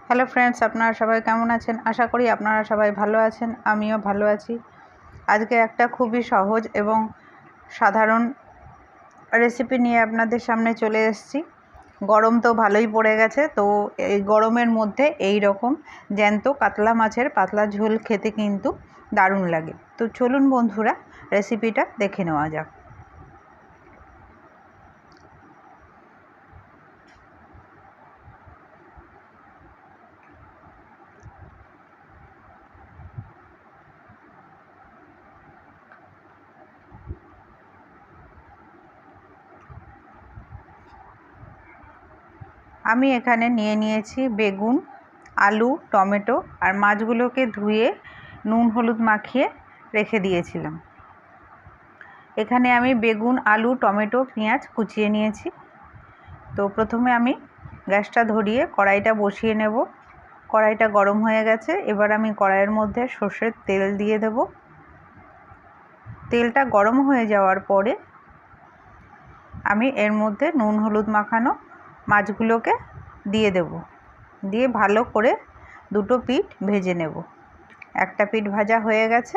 Hello friends, আপনারা সবাই কেমন আছেন? আশা করি আপনারা সবাই ভালো আছেন। আমিও ভালো আছি। আজকে একটা খুবই সহজ এবং সাধারণ রেসিপি নিয়ে আপনাদের সামনে চলে এসেছি। গরম তো ভালোই পড়ে গেছে, তো এই গরমের মধ্যে এই রকম জ্যান্ত কাতলা মাছের পাতলা ঝোল খেতে কিন্তু দারুণ লাগে। তো চলুন বন্ধুরা, রেসিপিটা দেখে নেওয়া যাক। আমি এখানে নিয়ে নিয়েছি বেগুন, আলু, টমেটো আর মাছগুলোকে ধুয়ে নুন হলুদ মাখিয়ে রেখে দিয়েছিলাম। এখানে আমি বেগুন, আলু, টমেটো, পেঁয়াজ কুচিয়ে নিয়েছি। তো প্রথমে আমি গ্যাসটা ধরিয়ে কড়াইটা বসিয়ে নেব। কড়াইটা গরম হয়ে গেছে। এবার আমি কড়াইয়ের মধ্যে সর্ষের তেল দিয়ে দেব। তেলটা গরম হয়ে যাওয়ার পরে আমি এর মধ্যে নুন হলুদ মাখানো মাছগুলোকে দিয়ে দেব। দিয়ে ভালো করে দুটো পিঠ ভেজে নেব। একটা পিঠ ভাজা হয়ে গেছে।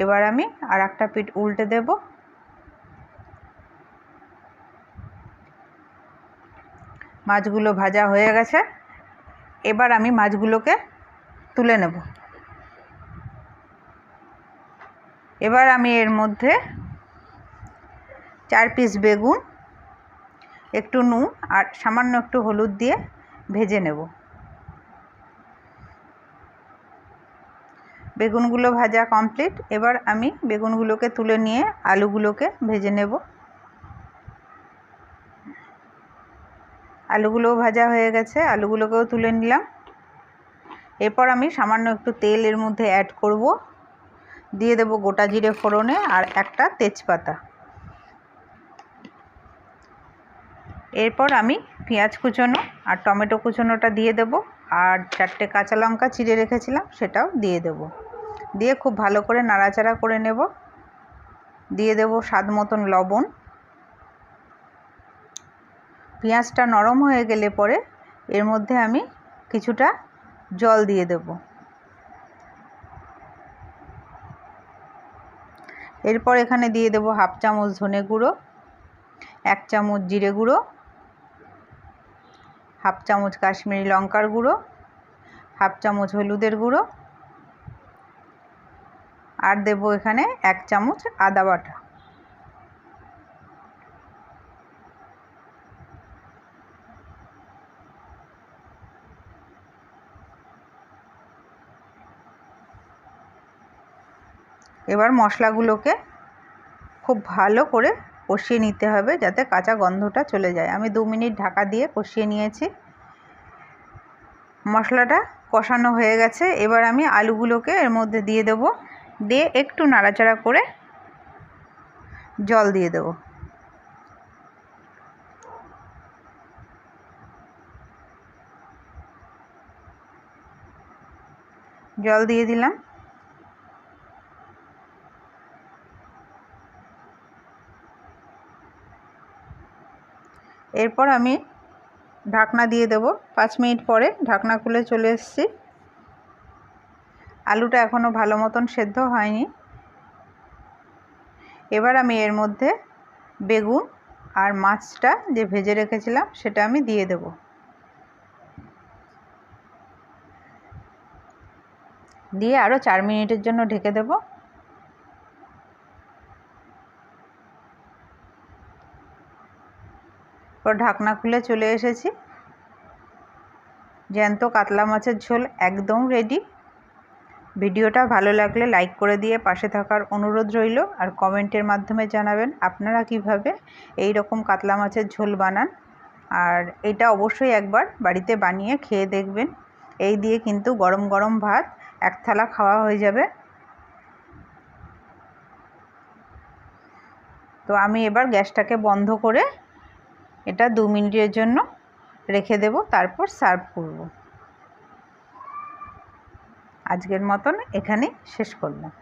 এবার আমি আর একটা পিঠ উল্টে দেব। মাছগুলো ভাজা হয়ে গেছে। এবার আমি মাছগুলোকে তুলে নেব। এবার আমি এর মধ্যে 4 পিস বেগুন, একটু নুন আর সামান্য একটু হলুদ দিয়ে ভেজে নেব। বেগুনগুলো ভাজা কমপ্লিট। এবার আমি বেগুনগুলোকে তুলে নিয়ে আলুগুলোকে ভেজে নেব। আলুগুলোও ভাজা হয়ে গেছে। আলুগুলোকেও তুলে নিলাম। এরপর আমি সামান্য একটু তেল এর মধ্যে অ্যাড করব। দিয়ে দেব গোটা জিরে ফোড়নে আর একটা তেজপাতা। এরপর আমি পেঁয়াজ কুচোনো আর টমেটো কুচোনোটা দিয়ে দেব। আর 4টে কাঁচা লঙ্কা চিড়ে রেখেছিলাম সেটাও দিয়ে দেব। দিয়ে খুব ভালো করে নাড়াচাড়া করে নেব। দিয়ে দেব স্বাদ মতন লবণ। পেঁয়াজটা নরম হয়ে গেলে পরে এর মধ্যে আমি কিছুটা জল দিয়ে দেব। এরপর এখানে দিয়ে দেব হাফ চামচ ধনে গুঁড়ো, 1 চামচ জিরে গুঁড়ো, হাফ চামচ কাশ্মীরি লঙ্কার গুঁড়ো, হাফ চামচ হলুদের গুঁড়ো আর দেব এখানে 1 চামচ আদা বাটা। এবার মশলাগুলোকে খুব ভালো করে কষিয়ে নিতে হবে যাতে কাঁচা গন্ধটা চলে যায়। আমি 2 মিনিট ঢাকা দিয়ে কষিয়ে নিয়েছি। মশলাটা কষানো হয়ে গেছে। এবার আমি আলুগুলোকে এর মধ্যে দিয়ে দেব। দিয়ে একটু নাড়াচাড়া করে জল দিয়ে দেব। জল দিয়ে দিলাম। এরপর আমি ঢাকনা দিয়ে দেব। 5 মিনিট পরে ঢাকনা খুলে চলে এসেছি। আলুটা এখনও ভালো মতন সেদ্ধ হয়নি। এবার আমি এর মধ্যে বেগুন আর মাছটা যে ভেজে রেখেছিলাম সেটা আমি দিয়ে দেব। দিয়ে আরও 4 মিনিটের জন্য ঢেকে দেব। পর ঢাকনা খুলে চলে এসেছি। জ্যান্ত কাতলা মাছের ঝোল একদম রেডি। ভিডিওটা ভালো লাগলে লাইক করে দিয়ে পাশে থাকার অনুরোধ রইল। আর কমেন্টের মাধ্যমে জানাবেন আপনারা কিভাবে এই রকম কাতলা মাছের ঝোল বানান। আর এটা অবশ্যই একবার বাড়িতে বানিয়ে খেয়ে দেখবেন। এই দিয়ে কিন্তু গরম গরম ভাত 1 থালা খাওয়া হয়ে যাবে। তো আমি এবার গ্যাসটাকে বন্ধ করে এটা 2 মিনিটের জন্য রেখে দেব, তারপর সার্ভ করব। আজকের মতন এখানেই শেষ করলাম।